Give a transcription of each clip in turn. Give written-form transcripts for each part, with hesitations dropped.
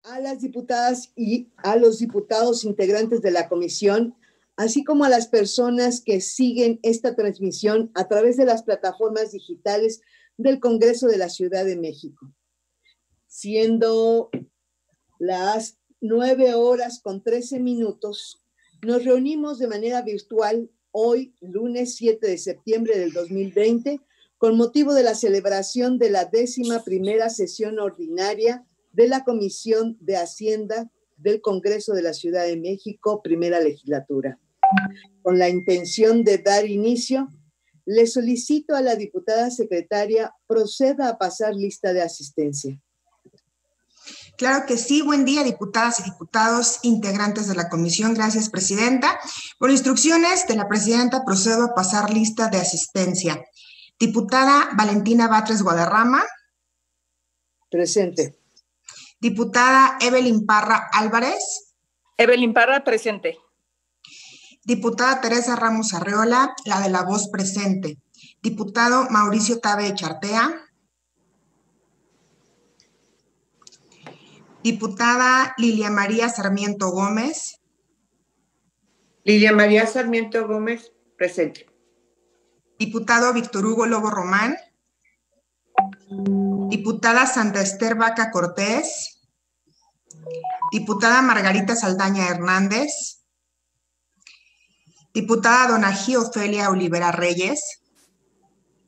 a las diputadas y a los diputados integrantes de la comisión, así como a las personas que siguen esta transmisión a través de las plataformas digitales del Congreso de la Ciudad de México. Siendo las 9:13, nos reunimos de manera virtual hoy, lunes 7 de septiembre del 2020, con motivo de la celebración de la 11ª sesión ordinaria de la Comisión de Hacienda del Congreso de la Ciudad de México, primera legislatura. Con la intención de dar inicio, le solicito a la diputada secretaria proceda a pasar lista de asistencia. Claro que sí. Buen día, diputadas y diputados integrantes de la comisión. Gracias, presidenta. Por instrucciones de la presidenta, procedo a pasar lista de asistencia. Diputada Valentina Batres Guadarrama. Presente. Diputada Evelyn Parra Álvarez. Evelyn Parra, presente. Diputada Teresa Ramos Arreola, la de la voz, presente. Diputado Mauricio Tabe Echartea. Diputada Lilia María Sarmiento Gómez. Lilia María Sarmiento Gómez, presente. Diputado Víctor Hugo Lobo Román. Diputada Santa Ester Vaca Cortés. Diputada Margarita Saldaña Hernández. Diputada Donají Ofelia Olivera Reyes.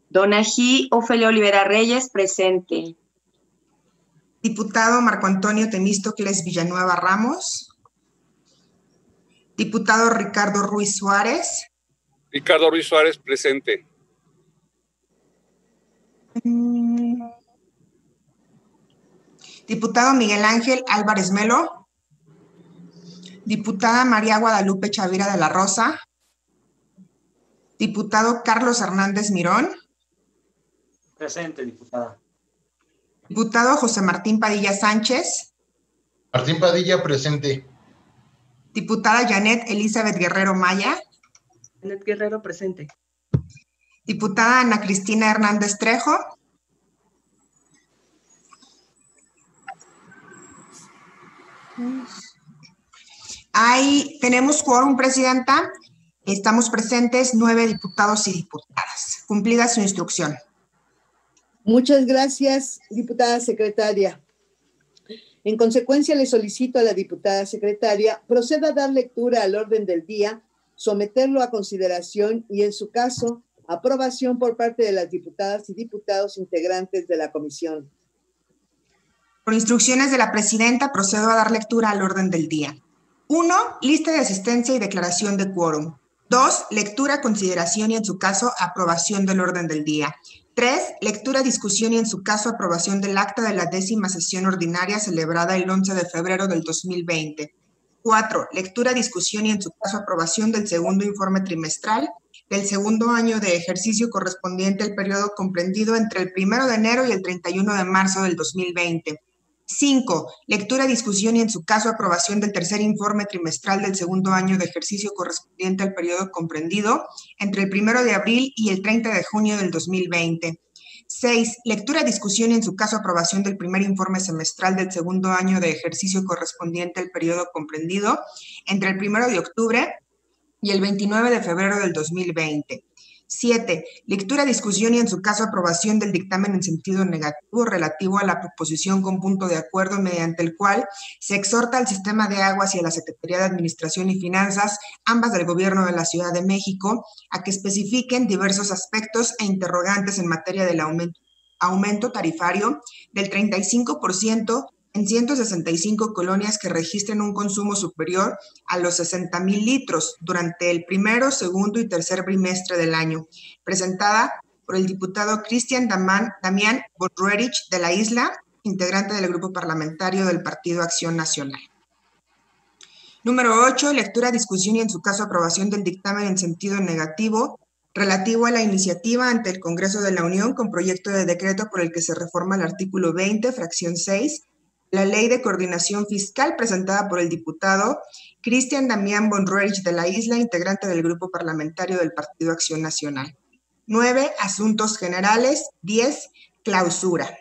Donají Ofelia Olivera Reyes, presente. Diputado Marco Antonio Temístocles Villanueva Ramos. Diputado Ricardo Ruiz Suárez. Ricardo Ruiz Suárez, presente. Diputado Miguel Ángel Álvarez Melo. Diputada María Guadalupe Chavira de la Rosa. Diputado Carlos Hernández Mirón. Presente, diputada. Diputado José Martín Padilla Sánchez. Martín Padilla, presente. Diputada Janet Elizabeth Guerrero Maya. Janet Guerrero, presente. Diputada Ana Cristina Hernández Trejo. Tenemos quórum, presidenta. Estamos presentes 9 diputados y diputadas. Cumplida su instrucción. Muchas gracias, diputada secretaria. En consecuencia, le solicito a la diputada secretaria proceda a dar lectura al orden del día, someterlo a consideración y, en su caso, aprobación por parte de las diputadas y diputados integrantes de la comisión. Por instrucciones de la presidenta, procedo a dar lectura al orden del día. 1. Lista de asistencia y declaración de quórum. 2. Lectura, consideración y, en su caso, aprobación del orden del día. 3. Lectura, discusión y, en su caso, aprobación del acta de la 10ª sesión ordinaria celebrada el 11 de febrero del 2020. 4. Lectura, discusión y, en su caso, aprobación del segundo informe trimestral del segundo año de ejercicio correspondiente al periodo comprendido entre el 1 de enero y el 31 de marzo del 2020. 5. Lectura, discusión y, en su caso, aprobación del tercer informe trimestral del segundo año de ejercicio correspondiente al periodo comprendido entre el 1 de abril y el 30 de junio del 2020. 6. Lectura, discusión y, en su caso, aprobación del primer informe semestral del segundo año de ejercicio correspondiente al periodo comprendido entre el 1 de octubre y el 29 de febrero del 2020. 7. Lectura, discusión y, en su caso, aprobación del dictamen en sentido negativo relativo a la proposición con punto de acuerdo mediante el cual se exhorta al Sistema de Aguas y a la Secretaría de Administración y Finanzas, ambas del Gobierno de la Ciudad de México, a que especifiquen diversos aspectos e interrogantes en materia del aumento tarifario del 35% en 165 colonias que registren un consumo superior a los 60,000 litros durante el primero, segundo y tercer trimestre del año, presentada por el diputado Cristian Damián Bonruerich de la Isla, integrante del Grupo Parlamentario del Partido Acción Nacional. Número 8. Lectura, discusión y, en su caso, aprobación del dictamen en sentido negativo relativo a la iniciativa ante el Congreso de la Unión con proyecto de decreto por el que se reforma el artículo 20, fracción 6, la Ley de Coordinación Fiscal, presentada por el diputado Cristian Damián Bonruerich de la Isla, integrante del Grupo Parlamentario del Partido Acción Nacional. 9. Asuntos generales. 10. Clausura.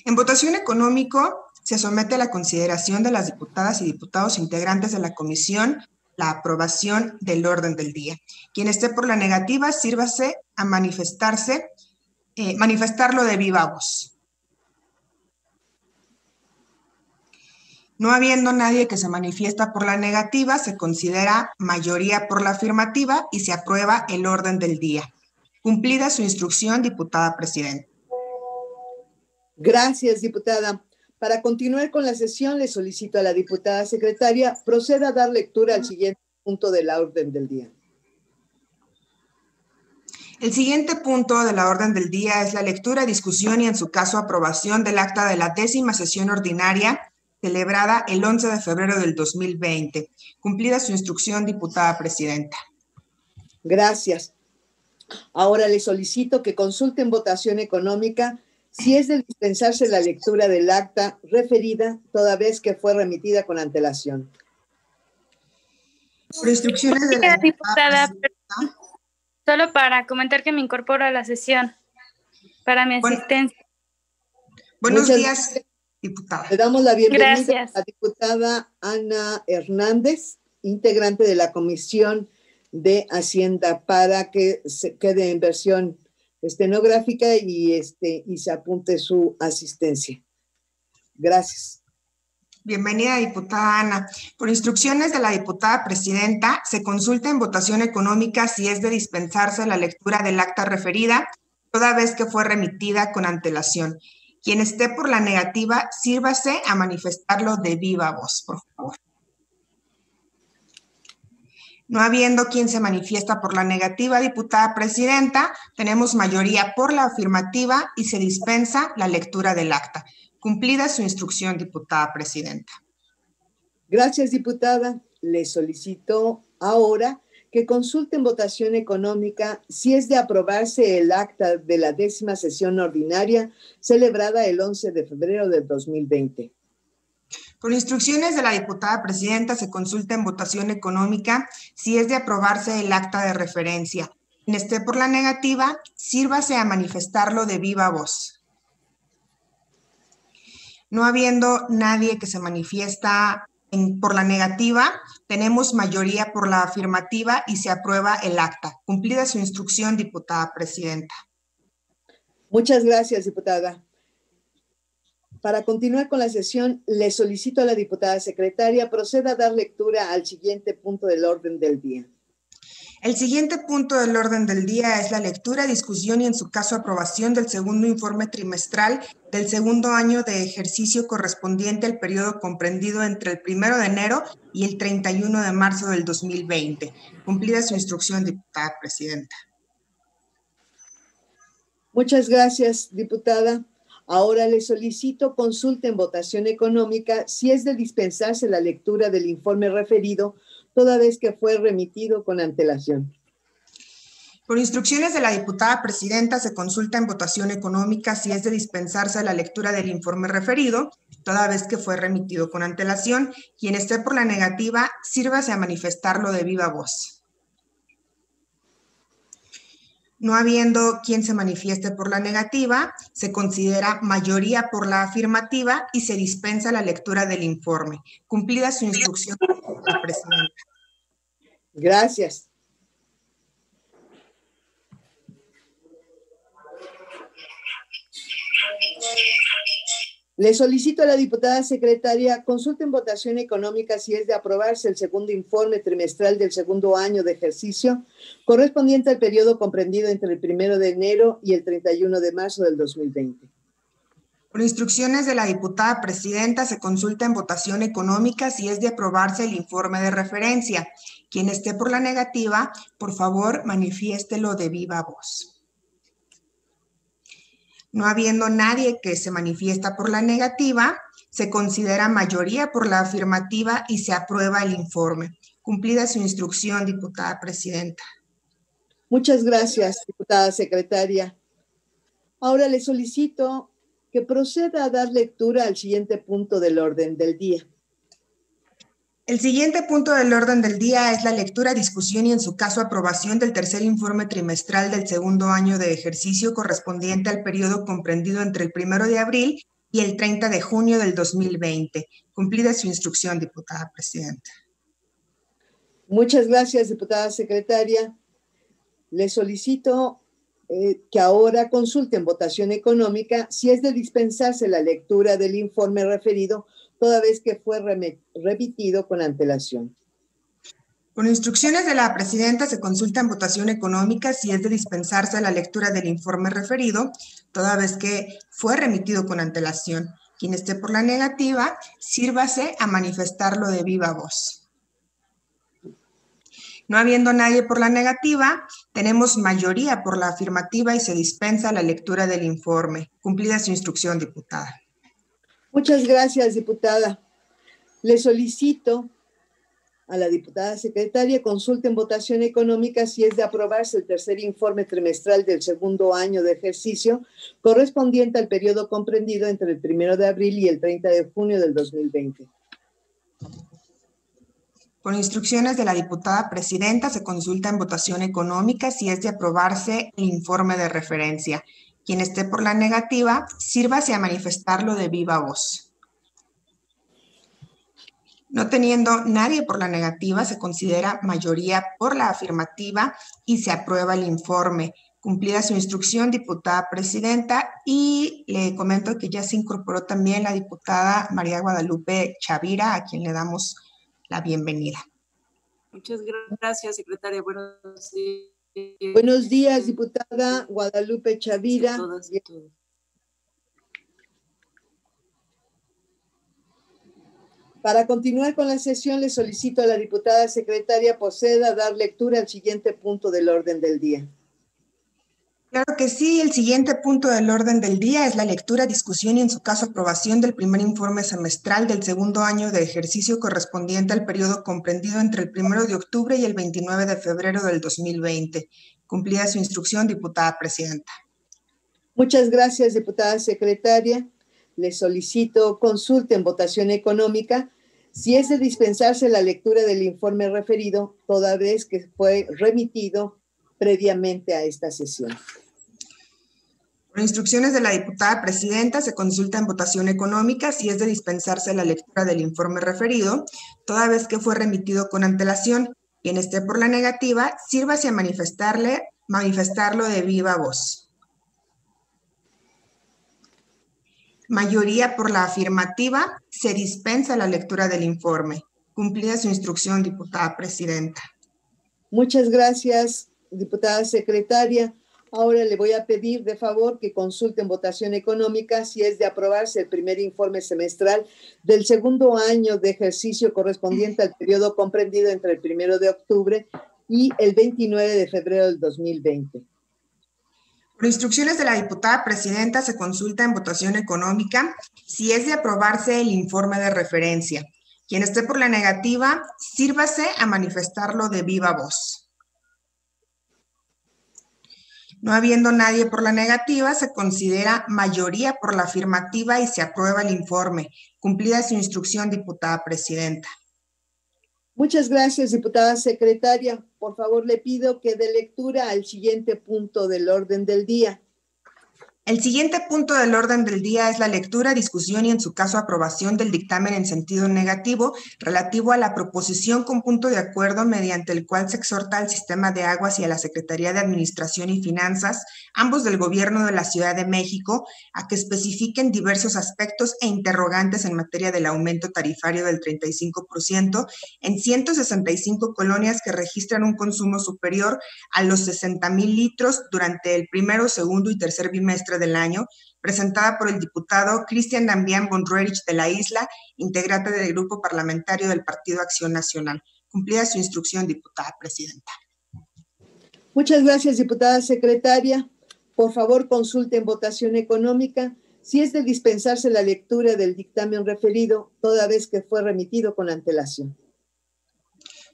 En votación económico, se somete a la consideración de las diputadas y diputados integrantes de la comisión la aprobación del orden del día. Quien esté por la negativa, sírvase a manifestarlo de viva voz. No habiendo nadie que se manifiesta por la negativa, se considera mayoría por la afirmativa y se aprueba el orden del día. Cumplida su instrucción, diputada presidenta. Gracias, diputada. Para continuar con la sesión, le solicito a la diputada secretaria proceda a dar lectura al siguiente punto de la orden del día. El siguiente punto de la orden del día es la lectura, discusión y, en su caso, aprobación del acta de la 10ª sesión ordinaria celebrada el 11 de febrero del 2020. Cumplida su instrucción, diputada presidenta. Gracias. Ahora le solicito que consulte en votación económica si es de dispensarse la lectura del acta referida, toda vez que fue remitida con antelación. Por instrucciones de la diputada, solo para comentar que me incorporo a la sesión para mi asistencia. Buenos días, diputada. Le damos la bienvenida Gracias. a la diputada Ana Hernández, integrante de la Comisión de Hacienda, para que se quede en versión estenográfica y se apunte su asistencia. Gracias. Bienvenida, diputada Ana. Por instrucciones de la diputada presidenta, se consulta en votación económica si es de dispensarse la lectura del acta referida, toda vez que fue remitida con antelación. Quien esté por la negativa, sírvase a manifestarlo de viva voz, por favor. No habiendo quien se manifiesta por la negativa, diputada presidenta, tenemos mayoría por la afirmativa y se dispensa la lectura del acta. Cumplida su instrucción, diputada presidenta. Gracias, diputada. Le solicito ahora que consulte en votación económica si es de aprobarse el acta de la 10ª sesión ordinaria celebrada el 11 de febrero del 2020. Por instrucciones de la diputada presidenta, se consulta en votación económica si es de aprobarse el acta de referencia. Quien esté por la negativa, sírvase a manifestarlo de viva voz. No habiendo nadie que se manifiesta por la negativa, tenemos mayoría por la afirmativa y se aprueba el acta. Cumplida su instrucción, diputada presidenta. Muchas gracias, diputada. Para continuar con la sesión, le solicito a la diputada secretaria proceda a dar lectura al siguiente punto del orden del día. El siguiente punto del orden del día es la lectura, discusión y, en su caso, aprobación del segundo informe trimestral del segundo año de ejercicio correspondiente al periodo comprendido entre el 1 de enero y el 31 de marzo del 2020. Cumplida su instrucción, diputada presidenta. Muchas gracias, diputada. Ahora le solicito consulta en votación económica si es de dispensarse la lectura del informe referido, toda vez que fue remitido con antelación. Por instrucciones de la diputada presidenta, se consulta en votación económica si es de dispensarse la lectura del informe referido, toda vez que fue remitido con antelación. Quien esté por la negativa, sírvase a manifestarlo de viva voz. No habiendo quien se manifieste por la negativa, se considera mayoría por la afirmativa y se dispensa la lectura del informe. Cumplida su instrucción, diputada presidenta. Gracias. Le solicito a la diputada secretaria consulta en votación económica si es de aprobarse el segundo informe trimestral del segundo año de ejercicio correspondiente al periodo comprendido entre el 1 de enero y el 31 de marzo del 2020. Por instrucciones de la diputada presidenta, se consulta en votación económica si es de aprobarse el informe de referencia. Quien esté por la negativa, por favor, manifiéstelo de viva voz. No habiendo nadie que se manifiesta por la negativa, se considera mayoría por la afirmativa y se aprueba el informe. Cumplida su instrucción, diputada presidenta. Muchas gracias, diputada secretaria. Ahora le solicito que proceda a dar lectura al siguiente punto del orden del día. El siguiente punto del orden del día es la lectura, discusión y, en su caso, aprobación del tercer informe trimestral del segundo año de ejercicio correspondiente al periodo comprendido entre el 1 de abril y el 30 de junio del 2020. Cumplida su instrucción, diputada presidenta. Muchas gracias, diputada secretaria. Le solicito que ahora consulte en votación económica si es de dispensarse la lectura del informe referido, toda vez que fue remitido con antelación. Por instrucciones de la presidenta, se consulta en votación económica si es de dispensarse la lectura del informe referido, toda vez que fue remitido con antelación. Quien esté por la negativa, sírvase a manifestarlo de viva voz. No habiendo nadie por la negativa, tenemos mayoría por la afirmativa y se dispensa la lectura del informe. Cumplida su instrucción, diputada. Muchas gracias, diputada. Le solicito a la diputada secretaria consulte en votación económica si es de aprobarse el tercer informe trimestral del segundo año de ejercicio correspondiente al periodo comprendido entre el 1 de abril y el 30 de junio del 2020. Por instrucciones de la diputada presidenta, se consulta en votación económica si es de aprobarse el informe de referencia. Quien esté por la negativa, sírvase a manifestarlo de viva voz. No teniendo nadie por la negativa, se considera mayoría por la afirmativa y se aprueba el informe. Cumplida su instrucción, diputada presidenta, y le comento que ya se incorporó también la diputada María Guadalupe Chavira, a quien le damos la bienvenida. Muchas gracias, secretaria. Buenos días. Buenos días, diputada Guadalupe Chavira. Todas y todos. Para continuar con la sesión, le solicito a la diputada secretaria proceda a dar lectura al siguiente punto del orden del día. Claro que sí, el siguiente punto del orden del día es la lectura, discusión y en su caso aprobación del primer informe semestral del segundo año de ejercicio correspondiente al periodo comprendido entre el 1 de octubre y el 29 de febrero del 2020. Cumplida su instrucción, diputada presidenta. Muchas gracias, diputada secretaria. Le solicito consulte en votación económica si es de dispensarse la lectura del informe referido, toda vez que fue remitido previamente a esta sesión. Por instrucciones de la diputada presidenta, se consulta en votación económica si es de dispensarse la lectura del informe referido, toda vez que fue remitido con antelación. Quien esté por la negativa, sírvase a manifestarlo de viva voz. Mayoría por la afirmativa, se dispensa la lectura del informe. Cumplida su instrucción, diputada presidenta. Muchas gracias, diputada secretaria. Ahora le voy a pedir de favor que consulte en votación económica si es de aprobarse el primer informe semestral del segundo año de ejercicio correspondiente al periodo comprendido entre el 1 de octubre y el 29 de febrero del 2020. Por instrucciones de la diputada presidenta, se consulta en votación económica si es de aprobarse el informe de referencia. Quien esté por la negativa, sírvase a manifestarlo de viva voz. No habiendo nadie por la negativa, se considera mayoría por la afirmativa y se aprueba el informe. Cumplida su instrucción, diputada presidenta. Muchas gracias, diputada secretaria. Por favor, le pido que dé lectura al siguiente punto del orden del día. El siguiente punto del orden del día es la lectura, discusión y en su caso aprobación del dictamen en sentido negativo relativo a la proposición con punto de acuerdo mediante el cual se exhorta al Sistema de Aguas y a la Secretaría de Administración y Finanzas, ambos del Gobierno de la Ciudad de México, a que especifiquen diversos aspectos e interrogantes en materia del aumento tarifario del 35% en 165 colonias que registran un consumo superior a los 60,000 litros durante el primero, segundo y tercer bimestre del año, presentada por el diputado Cristian Damián Bonruerich de la Isla, integrante del Grupo Parlamentario del Partido Acción Nacional. Cumplida su instrucción, diputada presidenta. Muchas gracias, diputada secretaria. Por favor, consulte en votación económica si es de dispensarse la lectura del dictamen referido, toda vez que fue remitido con antelación.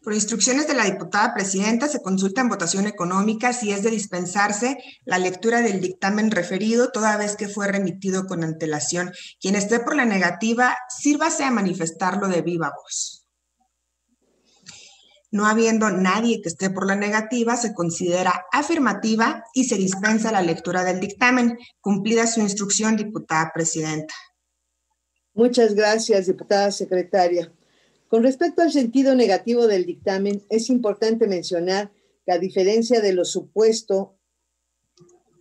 Por instrucciones de la diputada presidenta, se consulta en votación económica si es de dispensarse la lectura del dictamen referido, toda vez que fue remitido con antelación. Quien esté por la negativa, sírvase a manifestarlo de viva voz. No habiendo nadie que esté por la negativa, se considera afirmativa y se dispensa la lectura del dictamen. Cumplida su instrucción, diputada presidenta. Muchas gracias, diputada secretaria. Con respecto al sentido negativo del dictamen, es importante mencionar que, a diferencia de lo supuesto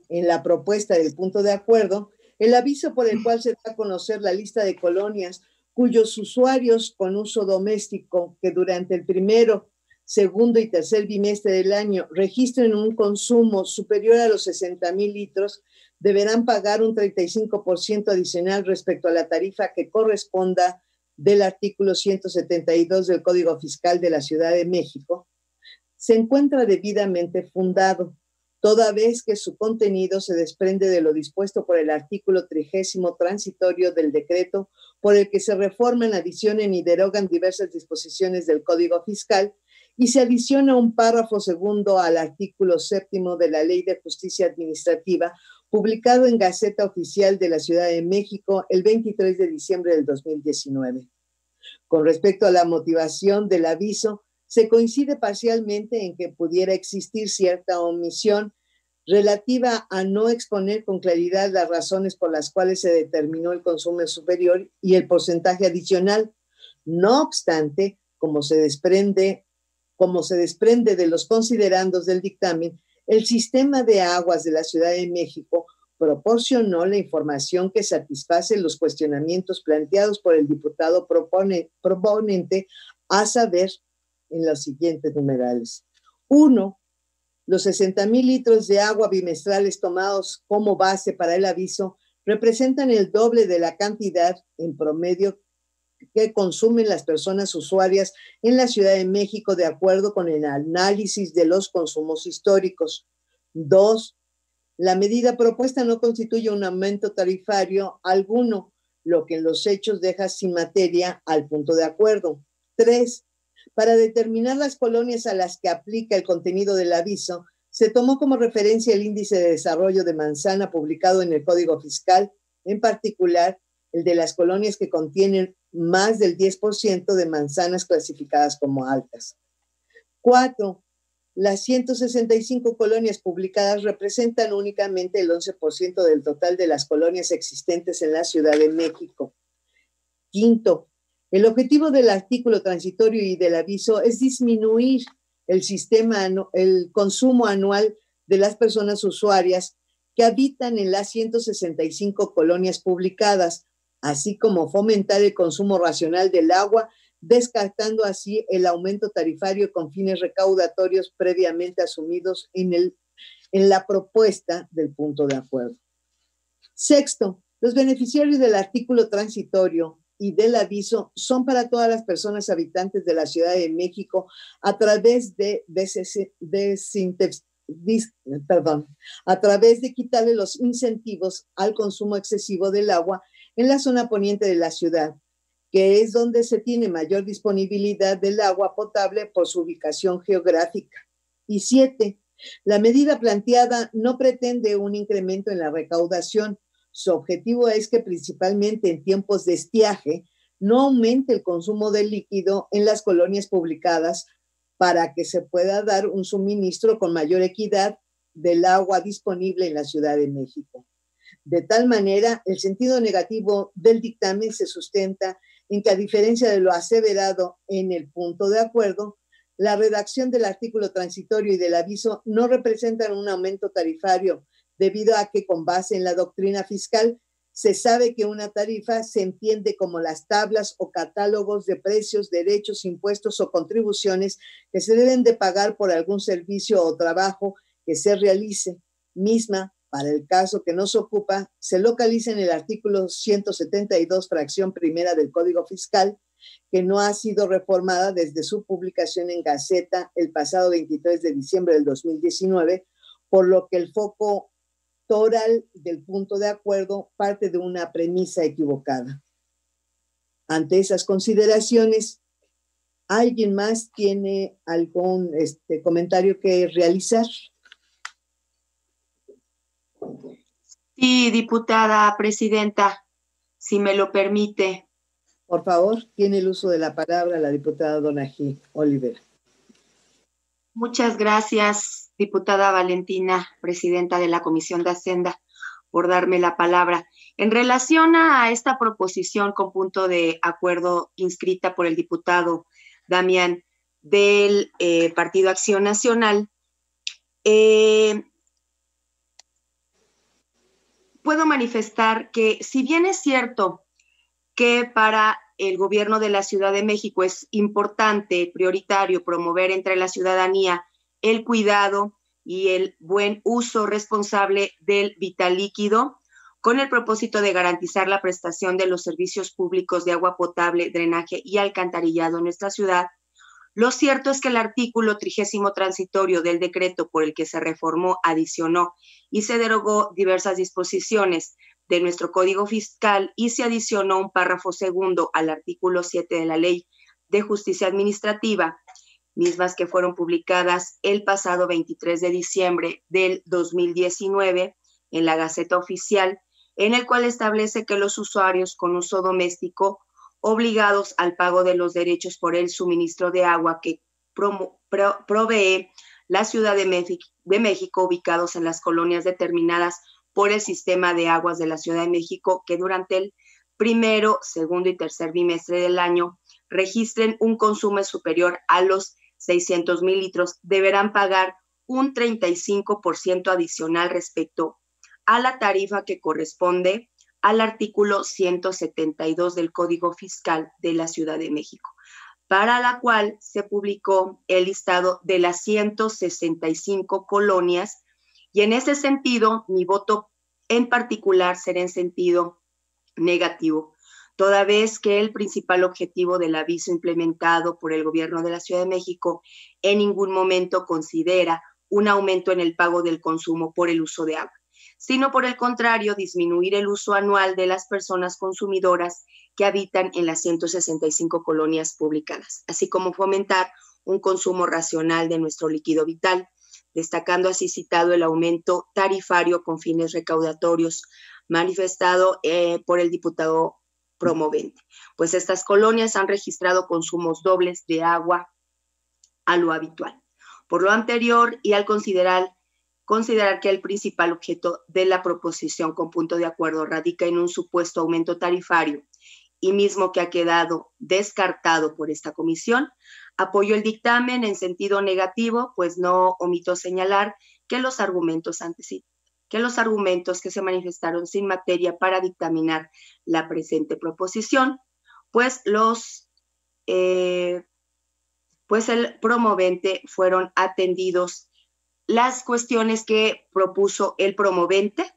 en la propuesta del punto de acuerdo, el aviso por el cual se da a conocer la lista de colonias cuyos usuarios con uso doméstico que durante el primero, segundo y tercer bimestre del año registren un consumo superior a los 60,000 litros, deberán pagar un 35% adicional respecto a la tarifa que corresponda del artículo 172 del Código Fiscal de la Ciudad de México, se encuentra debidamente fundado, toda vez que su contenido se desprende de lo dispuesto por el artículo 30 transitorio del decreto por el que se reforman, adicionan y derogan diversas disposiciones del Código Fiscal y se adiciona un párrafo segundo al artículo 7 de la Ley de Justicia Administrativa, publicado en Gaceta Oficial de la Ciudad de México el 23 de diciembre del 2019. Con respecto a la motivación del aviso, se coincide parcialmente en que pudiera existir cierta omisión relativa a no exponer con claridad las razones por las cuales se determinó el consumo superior y el porcentaje adicional. No obstante, como se desprende de los considerandos del dictamen, el sistema de aguas de la Ciudad de México proporcionó la información que satisface los cuestionamientos planteados por el diputado proponente, a saber, en los siguientes numerales. 1. Los 60,000 litros de agua bimestrales tomados como base para el aviso representan el doble de la cantidad en promedio que consumen las personas usuarias en la Ciudad de México, de acuerdo con el análisis de los consumos históricos. 2. La medida propuesta no constituye un aumento tarifario alguno, lo que en los hechos deja sin materia al punto de acuerdo. 3. Para determinar las colonias a las que aplica el contenido del aviso, se tomó como referencia el índice de desarrollo de manzana publicado en el Código Fiscal, en particular el de las colonias que contienen más del 10% de manzanas clasificadas como altas. 4. Las 165 colonias publicadas representan únicamente el 11% del total de las colonias existentes en la Ciudad de México. 5. El objetivo del artículo transitorio y del aviso es disminuir el consumo anual de las personas usuarias que habitan en las 165 colonias publicadas, así como fomentar el consumo racional del agua, descartando así el aumento tarifario con fines recaudatorios previamente asumidos en la propuesta del punto de acuerdo. 6. Los beneficiarios del artículo transitorio y del aviso son para todas las personas habitantes de la Ciudad de México a través de quitarle los incentivos al consumo excesivo del agua en la zona poniente de la ciudad, que es donde se tiene mayor disponibilidad del agua potable por su ubicación geográfica. Y 7, la medida planteada no pretende un incremento en la recaudación. Su objetivo es que, principalmente en tiempos de estiaje, no aumente el consumo de líquido en las colonias publicadas para que se pueda dar un suministro con mayor equidad del agua disponible en la Ciudad de México. De tal manera, el sentido negativo del dictamen se sustenta en que, a diferencia de lo aseverado en el punto de acuerdo, la redacción del artículo transitorio y del aviso no representan un aumento tarifario, debido a que, con base en la doctrina fiscal, se sabe que una tarifa se entiende como las tablas o catálogos de precios, derechos, impuestos o contribuciones que se deben de pagar por algún servicio o trabajo que se realice, misma, para el caso que nos ocupa, se localiza en el artículo 172, fracción primera del Código Fiscal, que no ha sido reformada desde su publicación en Gaceta el pasado 23 de diciembre del 2019, por lo que el foco toral del punto de acuerdo parte de una premisa equivocada. Ante esas consideraciones, ¿alguien más tiene algún comentario que realizar? Sí, diputada presidenta, si me lo permite. Por favor, tiene el uso de la palabra la diputada Donají Olivera. Muchas gracias, diputada Valentina, presidenta de la Comisión de Hacienda. por darme la palabra. En relación a esta proposición con punto de acuerdo inscrita por el diputado Damián del Partido Acción Nacional, puedo manifestar que si bien es cierto que para el gobierno de la Ciudad de México es importante, prioritario, promover entre la ciudadanía el cuidado y el buen uso responsable del vital líquido, con el propósito de garantizar la prestación de los servicios públicos de agua potable, drenaje y alcantarillado en nuestra ciudad, lo cierto es que el artículo 30 transitorio del decreto por el que se reformó, adicionó y se derogó diversas disposiciones de nuestro Código Fiscal y se adicionó un párrafo segundo al artículo 7 de la Ley de Justicia Administrativa, mismas que fueron publicadas el pasado 23 de diciembre del 2019 en la Gaceta Oficial, en el cual establece que los usuarios con uso doméstico obligados al pago de los derechos por el suministro de agua que provee la Ciudad de México, ubicados en las colonias determinadas por el Sistema de Aguas de la Ciudad de México, que durante el primero, segundo y tercer bimestre del año registren un consumo superior a los 600,000 litros, deberán pagar un 35% adicional respecto a la tarifa que corresponde al artículo 172 del Código Fiscal de la Ciudad de México, para la cual se publicó el listado de las 165 colonias, y en ese sentido mi voto en particular será en sentido negativo, toda vez que el principal objetivo del aviso implementado por el gobierno de la Ciudad de México en ningún momento considera un aumento en el pago del consumo por el uso de agua, sino por el contrario, disminuir el uso anual de las personas consumidoras que habitan en las 165 colonias publicadas, así como fomentar un consumo racional de nuestro líquido vital, destacando así citado el aumento tarifario con fines recaudatorios manifestado por el diputado promovente, pues estas colonias han registrado consumos dobles de agua a lo habitual. Por lo anterior y al considerar que el principal objeto de la proposición con punto de acuerdo radica en un supuesto aumento tarifario y mismo que ha quedado descartado por esta comisión, apoyo el dictamen en sentido negativo, pues no omito señalar que los argumentos que se manifestaron sin materia para dictaminar la presente proposición, pues el promovente fueron atendidos. Las cuestiones que propuso el promovente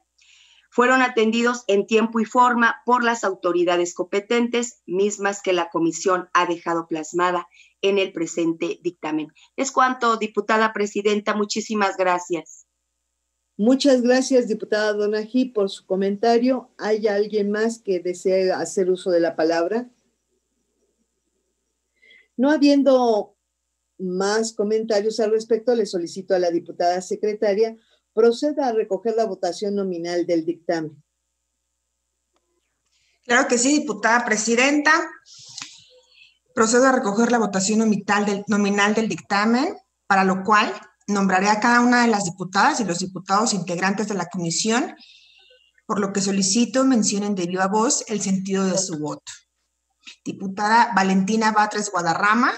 fueron atendidos en tiempo y forma por las autoridades competentes, mismas que la comisión ha dejado plasmada en el presente dictamen. Es cuanto, diputada presidenta. Muchísimas gracias. Muchas gracias, diputada Donají, por su comentario. ¿Hay alguien más que desee hacer uso de la palabra? No habiendo más comentarios al respecto, le solicito a la diputada secretaria proceda a recoger la votación nominal del dictamen. Claro que sí, diputada presidenta. Procedo a recoger la votación nominal del dictamen, para lo cual nombraré a cada una de las diputadas y los diputados integrantes de la comisión, por lo que solicito mencionen de viva voz el sentido de su voto. Diputada Valentina Batres Guadarrama.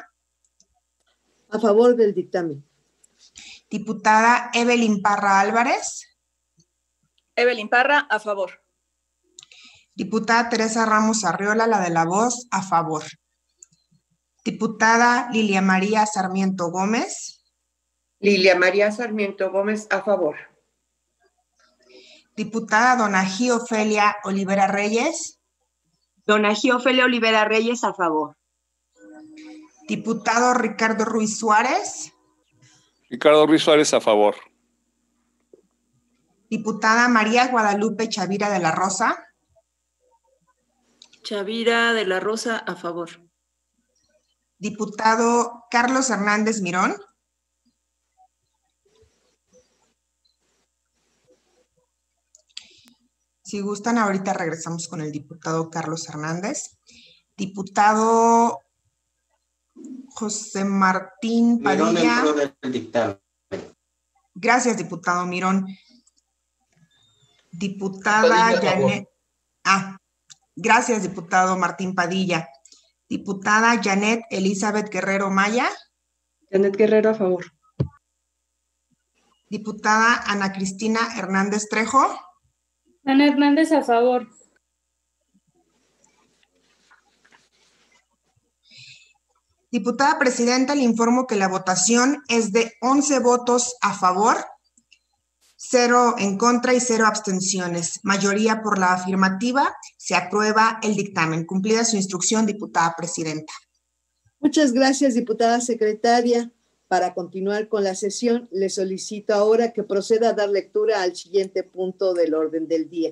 A favor del dictamen. Diputada Evelyn Parra Álvarez. Evelyn Parra, a favor. Diputada Teresa Ramos Arriola, la de la voz, a favor. Diputada Lilia María Sarmiento Gómez. Lilia María Sarmiento Gómez, a favor. Diputada Donají Ofelia Olivera Reyes. Donají Ofelia Olivera Reyes, a favor. Diputado Ricardo Ruiz Suárez. Ricardo Ruiz Suárez, a favor. Diputada María Guadalupe Chavira de la Rosa. Chavira de la Rosa, a favor. Diputado Carlos Hernández Mirón. Si gustan, ahorita regresamos con el diputado Carlos Hernández. Diputado José Martín Padilla. Mirón, en pro del dictamen. Gracias, diputado Mirón. Diputada Janet. Gracias, diputado Martín Padilla. Diputada Janet Elizabeth Guerrero Maya. Janet Guerrero, a favor. Diputada Ana Cristina Hernández Trejo. Ana Hernández, a favor. Diputada presidenta, le informo que la votación es de 11 votos a favor, 0 en contra y 0 abstenciones. Mayoría por la afirmativa. Se aprueba el dictamen. Cumplida su instrucción, diputada presidenta. Muchas gracias, diputada secretaria. Para continuar con la sesión, le solicito ahora que proceda a dar lectura al siguiente punto del orden del día.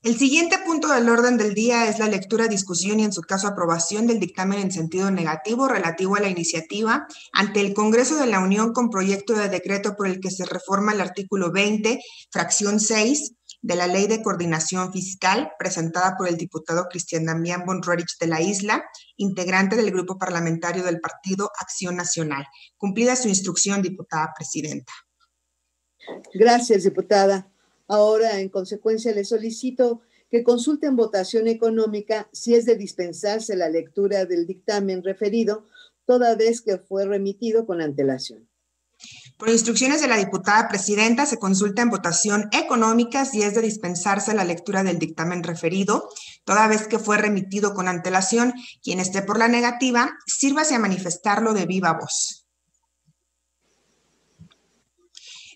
El siguiente punto del orden del día es la lectura, discusión y en su caso aprobación del dictamen en sentido negativo relativo a la iniciativa ante el Congreso de la Unión con proyecto de decreto por el que se reforma el artículo 20, fracción 6 de la Ley de Coordinación Fiscal, presentada por el diputado Cristian Damián Bonrerich de la Isla, integrante del Grupo Parlamentario del Partido Acción Nacional. Cumplida su instrucción, diputada presidenta. Gracias, diputada. Ahora, en consecuencia, le solicito que consulte en votación económica si es de dispensarse la lectura del dictamen referido, toda vez que fue remitido con antelación. Por instrucciones de la diputada presidenta, se consulta en votación económica si es de dispensarse la lectura del dictamen referido, toda vez que fue remitido con antelación. Quien esté por la negativa, sírvase a manifestarlo de viva voz.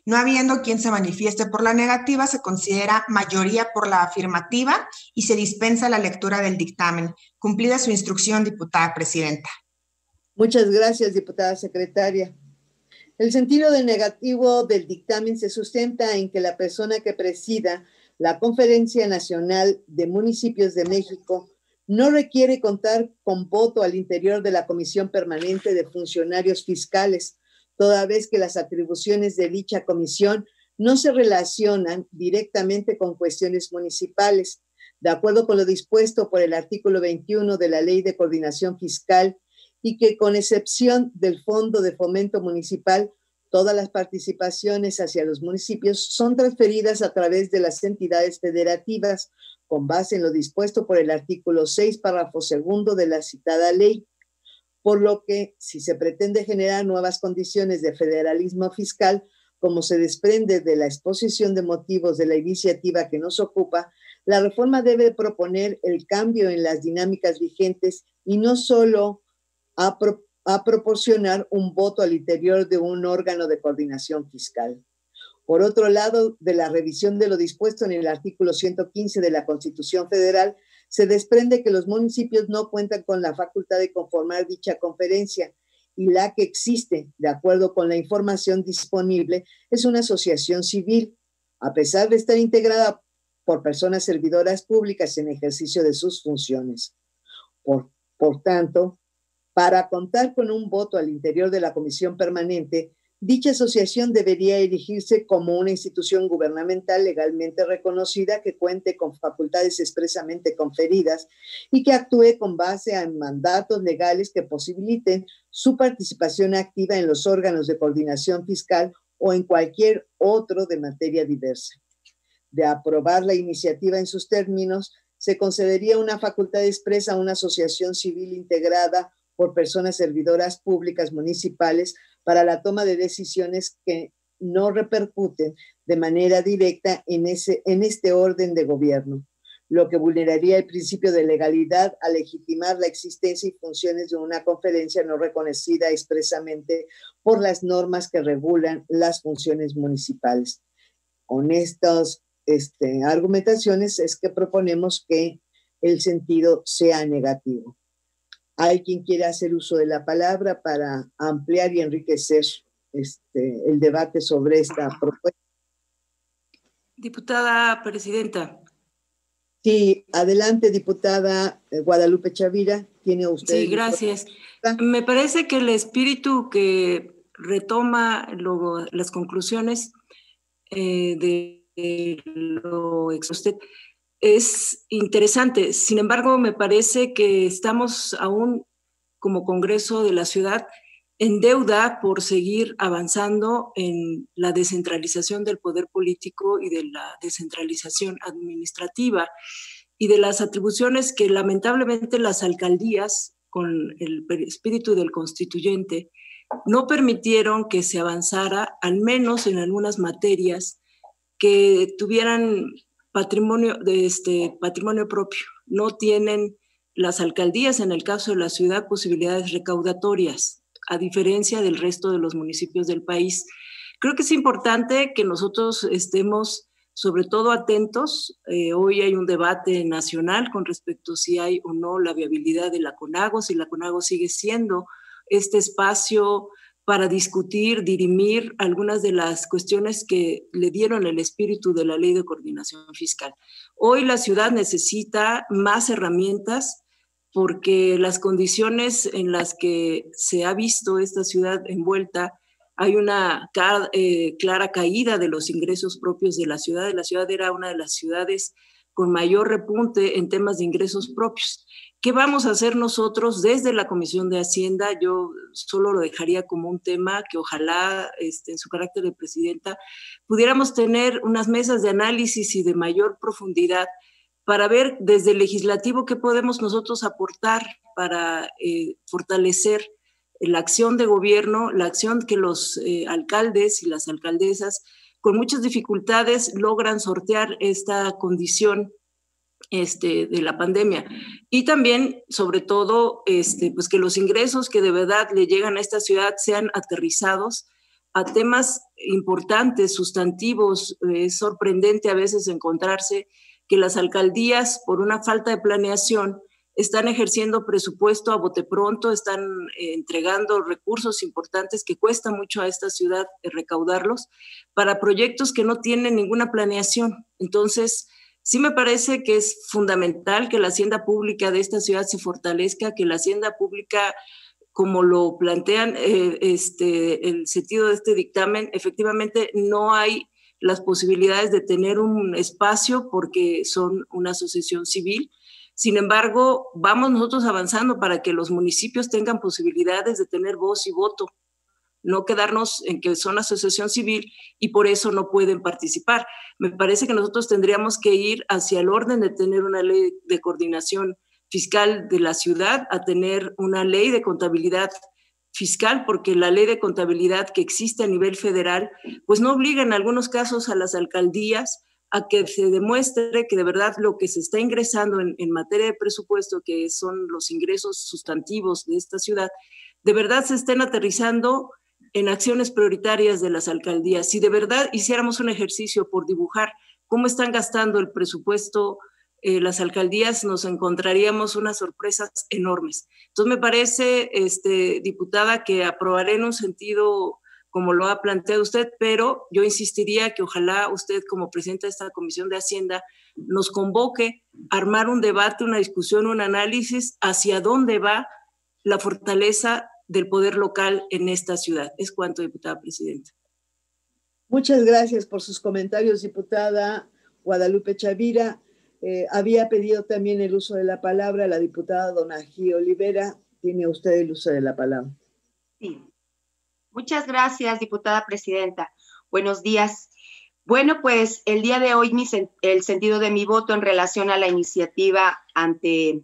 No habiendo quien se manifieste por la negativa, se considera mayoría por la afirmativa y se dispensa la lectura del dictamen. Cumplida su instrucción, diputada presidenta. Muchas gracias, diputada secretaria. El sentido de negativo del dictamen se sustenta en que la persona que presida la Conferencia Nacional de Municipios de México no requiere contar con voto al interior de la Comisión Permanente de Funcionarios Fiscales, toda vez que las atribuciones de dicha comisión no se relacionan directamente con cuestiones municipales, de acuerdo con lo dispuesto por el artículo 21 de la Ley de Coordinación Fiscal, y que, con excepción del Fondo de Fomento Municipal, todas las participaciones hacia los municipios son transferidas a través de las entidades federativas, con base en lo dispuesto por el artículo 6, párrafo segundo de la citada ley. Por lo que, si se pretende generar nuevas condiciones de federalismo fiscal, como se desprende de la exposición de motivos de la iniciativa que nos ocupa, la reforma debe proponer el cambio en las dinámicas vigentes y no solo a proporcionar un voto al interior de un órgano de coordinación fiscal. Por otro lado, de la revisión de lo dispuesto en el artículo 115 de la Constitución Federal, se desprende que los municipios no cuentan con la facultad de conformar dicha conferencia y la que existe, de acuerdo con la información disponible, es una asociación civil, a pesar de estar integrada por personas servidoras públicas en ejercicio de sus funciones. Por tanto, para contar con un voto al interior de la Comisión Permanente, dicha asociación debería erigirse como una institución gubernamental legalmente reconocida que cuente con facultades expresamente conferidas y que actúe con base en mandatos legales que posibiliten su participación activa en los órganos de coordinación fiscal o en cualquier otro de materia diversa. De aprobar la iniciativa en sus términos, se concedería una facultad expresa a una asociación civil integrada por personas servidoras públicas municipales para la toma de decisiones que no repercuten de manera directa en este orden de gobierno, lo que vulneraría el principio de legalidad al legitimar la existencia y funciones de una conferencia no reconocida expresamente por las normas que regulan las funciones municipales. Con estas argumentaciones es que proponemos que el sentido sea negativo. ¿Hay quien quiere hacer uso de la palabra para ampliar y enriquecer el debate sobre esta propuesta? Diputada presidenta. Sí, adelante, diputada Guadalupe Chavira. ¿Tiene usted? Sí, gracias. Me parece que el espíritu que retoma las conclusiones de lo expuesto es interesante. Sin embargo, me parece que estamos aún como Congreso de la Ciudad en deuda por seguir avanzando en la descentralización del poder político y de la descentralización administrativa y de las atribuciones que lamentablemente las alcaldías, con el espíritu del constituyente, no permitieron que se avanzara, al menos en algunas materias que tuvieran patrimonio propio. No tienen las alcaldías, en el caso de la ciudad, posibilidades recaudatorias, a diferencia del resto de los municipios del país. Creo que es importante que nosotros estemos sobre todo atentos. Hoy hay un debate nacional con respecto a si hay o no la viabilidad de la CONAGO, si la CONAGO sigue siendo este espacio para discutir, dirimir algunas de las cuestiones que le dieron el espíritu de la Ley de Coordinación Fiscal. Hoy la ciudad necesita más herramientas porque las condiciones en las que se ha visto esta ciudad envuelta, hay una clara caída de los ingresos propios de la ciudad. La ciudad era una de las ciudades con mayor repunte en temas de ingresos propios. ¿Qué vamos a hacer nosotros desde la Comisión de Hacienda? Yo solo lo dejaría como un tema que ojalá, en su carácter de presidenta, pudiéramos tener unas mesas de análisis y de mayor profundidad para ver desde el legislativo qué podemos nosotros aportar para fortalecer la acción de gobierno, la acción que los alcaldes y las alcaldesas con muchas dificultades logran sortear esta condición de la pandemia. Y también, sobre todo, pues que los ingresos que de verdad le llegan a esta ciudad sean aterrizados a temas importantes, sustantivos. Es sorprendente a veces encontrarse que las alcaldías, por una falta de planeación, están ejerciendo presupuesto a bote pronto, están entregando recursos importantes que cuesta mucho a esta ciudad recaudarlos para proyectos que no tienen ninguna planeación. Entonces, sí me parece que es fundamental que la hacienda pública de esta ciudad se fortalezca, que la hacienda pública, como lo plantean el sentido de este dictamen, efectivamente no hay las posibilidades de tener un espacio porque son una asociación civil. Sin embargo, vamos nosotros avanzando para que los municipios tengan posibilidades de tener voz y voto, no quedarnos en que son asociación civil y por eso no pueden participar. Me parece que nosotros tendríamos que ir hacia el orden de tener una ley de coordinación fiscal de la ciudad a tener una ley de contabilidad fiscal, porque la ley de contabilidad que existe a nivel federal, pues no obliga en algunos casos a las alcaldías a que se demuestre que de verdad lo que se está ingresando en materia de presupuesto, que son los ingresos sustantivos de esta ciudad, de verdad se estén aterrizando en acciones prioritarias de las alcaldías. Si de verdad hiciéramos un ejercicio por dibujar cómo están gastando el presupuesto las alcaldías, nos encontraríamos unas sorpresas enormes. Entonces me parece, diputada, que aprobaré en un sentido como lo ha planteado usted, pero yo insistiría que ojalá usted, como presidenta de esta Comisión de Hacienda, nos convoque a armar un debate, una discusión, un análisis hacia dónde va la fortaleza del poder local en esta ciudad. Es cuanto, diputada presidenta. Muchas gracias por sus comentarios, diputada Guadalupe Chavira. Había pedido también el uso de la palabra la diputada Donají Olivera. Tiene usted el uso de la palabra. Sí. Muchas gracias, diputada presidenta. Buenos días. Bueno, pues el día de hoy el sentido de mi voto en relación a la iniciativa ante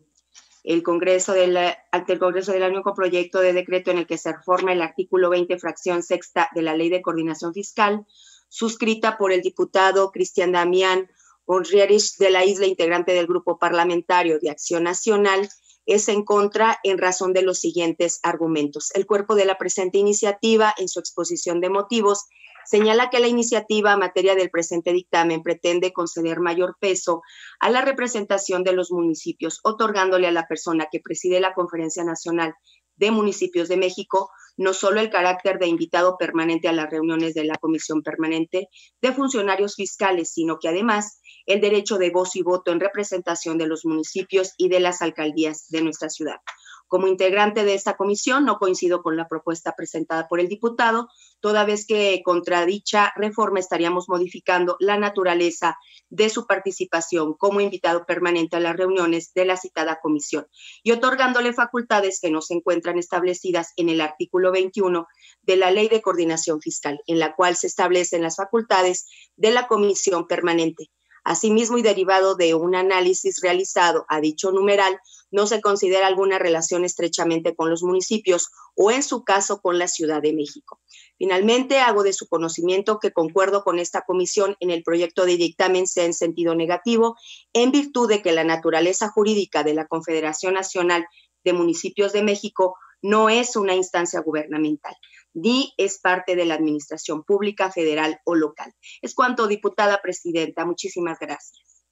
el Congreso de la Unión con proyecto de decreto en el que se reforma el artículo 20, fracción sexta de la Ley de Coordinación Fiscal, suscrita por el diputado Cristian Damián Onrierich de la Isla, integrante del Grupo Parlamentario de Acción Nacional, es en contra en razón de los siguientes argumentos. El cuerpo de la presente iniciativa, en su exposición de motivos, señala que la iniciativa en materia del presente dictamen pretende conceder mayor peso a la representación de los municipios, otorgándole a la persona que preside la Conferencia Nacional de Municipios de México no solo el carácter de invitado permanente a las reuniones de la Comisión Permanente de Funcionarios Fiscales, sino que además el derecho de voz y voto en representación de los municipios y de las alcaldías de nuestra ciudad. Como integrante de esta comisión, no coincido con la propuesta presentada por el diputado, toda vez que contra dicha reforma estaríamos modificando la naturaleza de su participación como invitado permanente a las reuniones de la citada comisión y otorgándole facultades que no se encuentran establecidas en el artículo 21 de la Ley de Coordinación Fiscal, en la cual se establecen las facultades de la comisión permanente. Asimismo, y derivado de un análisis realizado a dicho numeral, no se considera alguna relación estrechamente con los municipios o, en su caso, con la Ciudad de México. Finalmente, hago de su conocimiento que concuerdo con esta comisión en el proyecto de dictamen sea en sentido negativo, en virtud de que la naturaleza jurídica de la Confederación Nacional de Municipios de México no es una instancia gubernamental, ni es parte de la administración pública, federal o local. Es cuanto, diputada presidenta. Muchísimas gracias.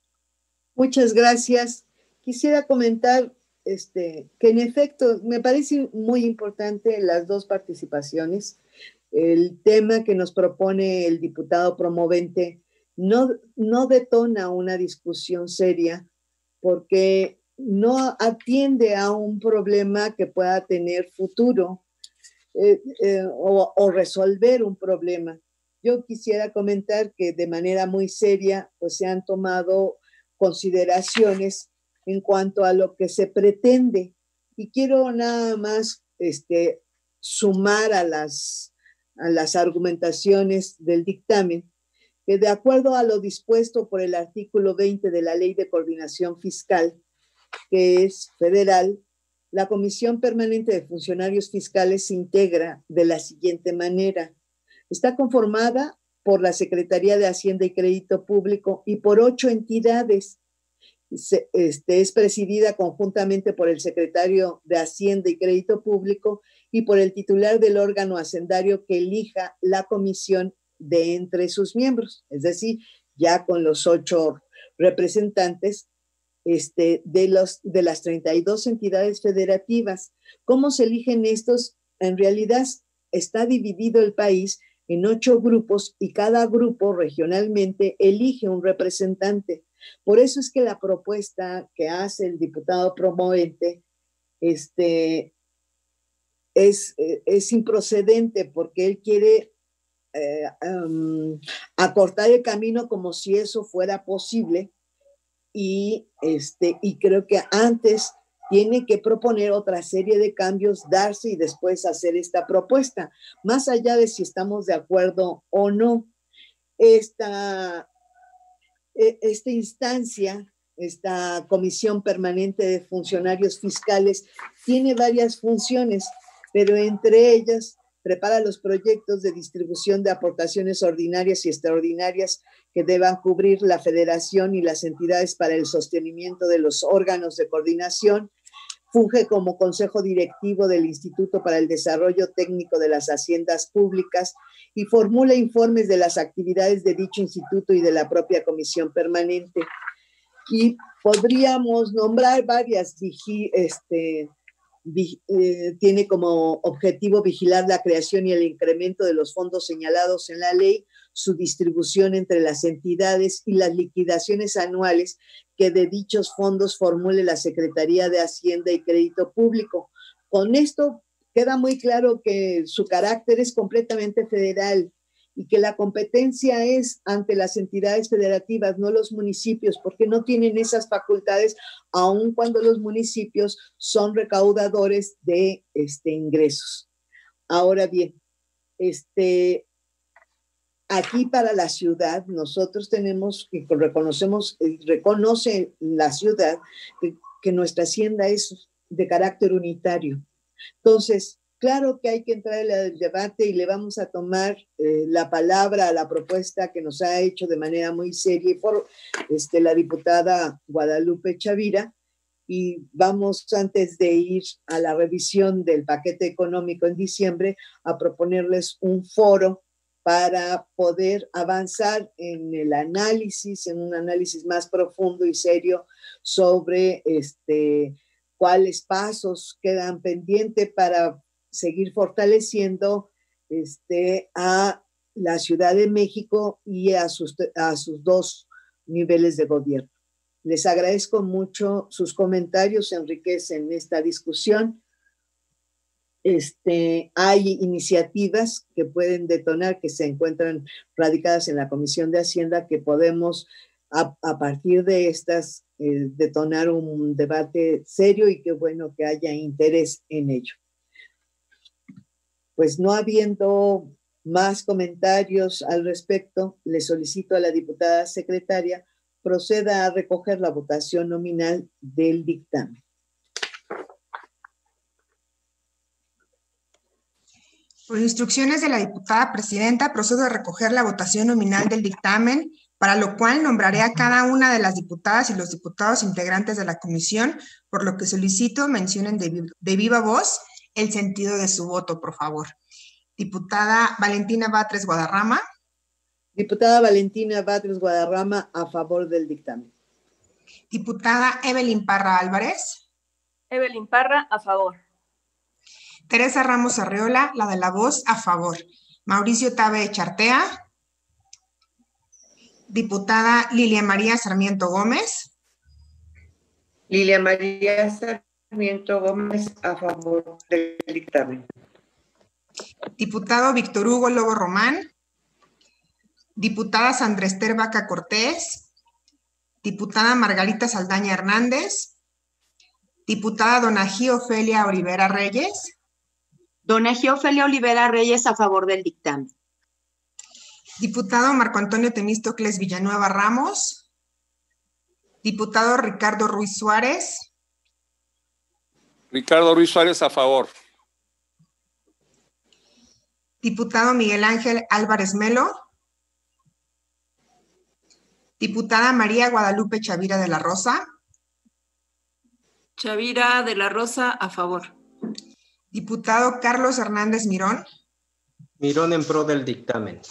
Muchas gracias. Quisiera comentar que en efecto me parece muy importante las dos participaciones. El tema que nos propone el diputado promovente no detona una discusión seria porque no atiende a un problema que pueda tener futuro o resolver un problema. Yo quisiera comentar que de manera muy seria pues, se han tomado consideraciones en cuanto a lo que se pretende. Y quiero nada más sumar a las argumentaciones del dictamen, que de acuerdo a lo dispuesto por el artículo 20 de la Ley de Coordinación Fiscal, que es federal, la Comisión Permanente de Funcionarios Fiscales se integra de la siguiente manera. Está conformada por la Secretaría de Hacienda y Crédito Público y por 8 entidades. Es presidida conjuntamente por el secretario de Hacienda y Crédito Público y por el titular del órgano hacendario que elija la comisión de entre sus miembros, es decir, ya con los 8 representantes de las 32 entidades federativas. ¿Cómo se eligen estos? En realidad está dividido el país en 8 grupos y cada grupo regionalmente elige un representante. Por eso es que la propuesta que hace el diputado promovente es improcedente porque él quiere acortar el camino como si eso fuera posible y creo que antes tiene que proponer otra serie de cambios, darse y después hacer esta propuesta, más allá de si estamos de acuerdo o no. Esta instancia, esta Comisión Permanente de Funcionarios Fiscales, tiene varias funciones, pero entre ellas prepara los proyectos de distribución de aportaciones ordinarias y extraordinarias que deban cubrir la federación y las entidades para el sostenimiento de los órganos de coordinación, funge como consejo directivo del Instituto para el Desarrollo Técnico de las Haciendas Públicas y formula informes de las actividades de dicho instituto y de la propia comisión permanente. Y podríamos nombrar varias, tiene como objetivo vigilar la creación y el incremento de los fondos señalados en la ley, su distribución entre las entidades y las liquidaciones anuales que de dichos fondos formule la Secretaría de Hacienda y Crédito Público. Con esto queda muy claro que su carácter es completamente federal y que la competencia es ante las entidades federativas, no los municipios, porque no tienen esas facultades, aun cuando los municipios son recaudadores de ingresos. Ahora bien, aquí para la ciudad, nosotros tenemos, y reconoce la ciudad, que nuestra hacienda es de carácter unitario. Entonces, claro que hay que entrar en el debate y le vamos a tomar la palabra a la propuesta que nos ha hecho de manera muy seria por la diputada Guadalupe Chavira, y vamos, antes de ir a la revisión del paquete económico en diciembre, a proponerles un foro para poder avanzar en el análisis, en un análisis más profundo y serio sobre cuáles pasos quedan pendientes para seguir fortaleciendo a la Ciudad de México y a sus 2 niveles de gobierno. Les agradezco mucho sus comentarios, enriquecen esta discusión. hay iniciativas que pueden detonar, que se encuentran radicadas en la Comisión de Hacienda, que podemos a partir de estas detonar un debate serio y qué bueno que haya interés en ello. Pues no habiendo más comentarios al respecto, le solicito a la diputada secretaria proceda a recoger la votación nominal del dictamen. Por instrucciones de la diputada presidenta, procedo a recoger la votación nominal del dictamen, para lo cual nombraré a cada una de las diputadas y los diputados integrantes de la comisión, por lo que solicito mencionen de viva voz el sentido de su voto, por favor. Diputada Valentina Batres Guadarrama. Diputada Valentina Batres Guadarrama, a favor del dictamen. Diputada Evelyn Parra Álvarez. Evelyn Parra, a favor. Teresa Ramos Arreola, la de la voz, a favor. Mauricio Tabe Chartea. Diputada Lilia María Sarmiento Gómez. Lilia María Sarmiento Gómez, a favor del dictamen. Diputado Víctor Hugo Lobo Román. Diputada Sandra Ester Vaca Cortés. Diputada Margarita Saldaña Hernández. Diputada Donají Ofelia Olivera Reyes. Donají Ofelia Olivera Reyes, a favor del dictamen. Diputado Marco Antonio Temístocles Villanueva Ramos. Diputado Ricardo Ruiz Suárez. Ricardo Ruiz Suárez, a favor. Diputado Miguel Ángel Álvarez Melo. Diputada María Guadalupe Chavira de la Rosa. Chavira de la Rosa, a favor. Diputado Carlos Hernández Mirón. Mirón en pro del dictamen.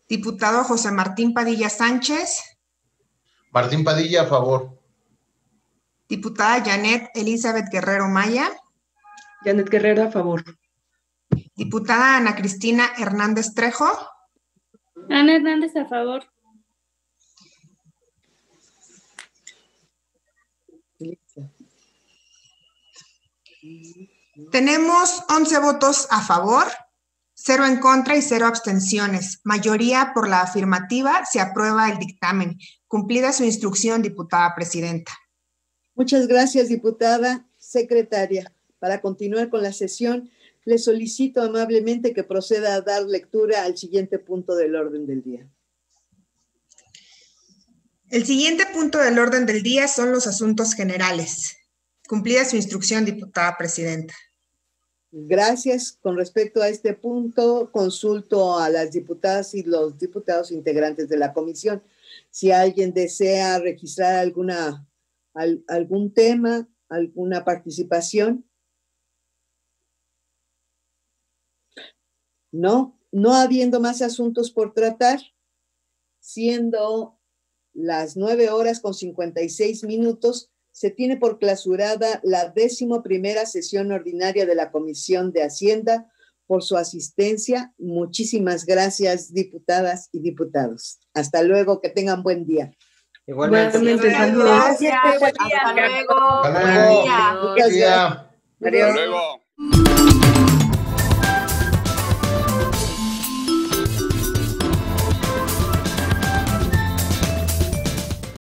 Diputado José Martín Padilla Sánchez. Martín Padilla, a favor. Diputada Janet Elizabeth Guerrero Maya. Janet Guerrero, a favor. Diputada Ana Cristina Hernández Trejo. Ana Hernández, a favor. Tenemos 11 votos a favor, 0 en contra y 0 abstenciones. Mayoría por la afirmativa, se aprueba el dictamen. Cumplida su instrucción, diputada presidenta. Muchas gracias, diputada secretaria. Para continuar con la sesión, le solicito amablemente que proceda a dar lectura al siguiente punto del orden del día. El siguiente punto del orden del día son los asuntos generales. Cumplida su instrucción, diputada presidenta. Gracias. Con respecto a este punto, consulto a las diputadas y los diputados integrantes de la comisión. Si alguien desea registrar algún tema, alguna participación. No habiendo más asuntos por tratar, siendo las 9:56, se tiene por clausurada la 11ª sesión ordinaria de la Comisión de Hacienda. Por su asistencia, muchísimas gracias, diputadas y diputados. Hasta luego, que tengan buen día. Igualmente. Gracias, hasta luego. Hasta luego. Buen día. Buen día. Hasta luego.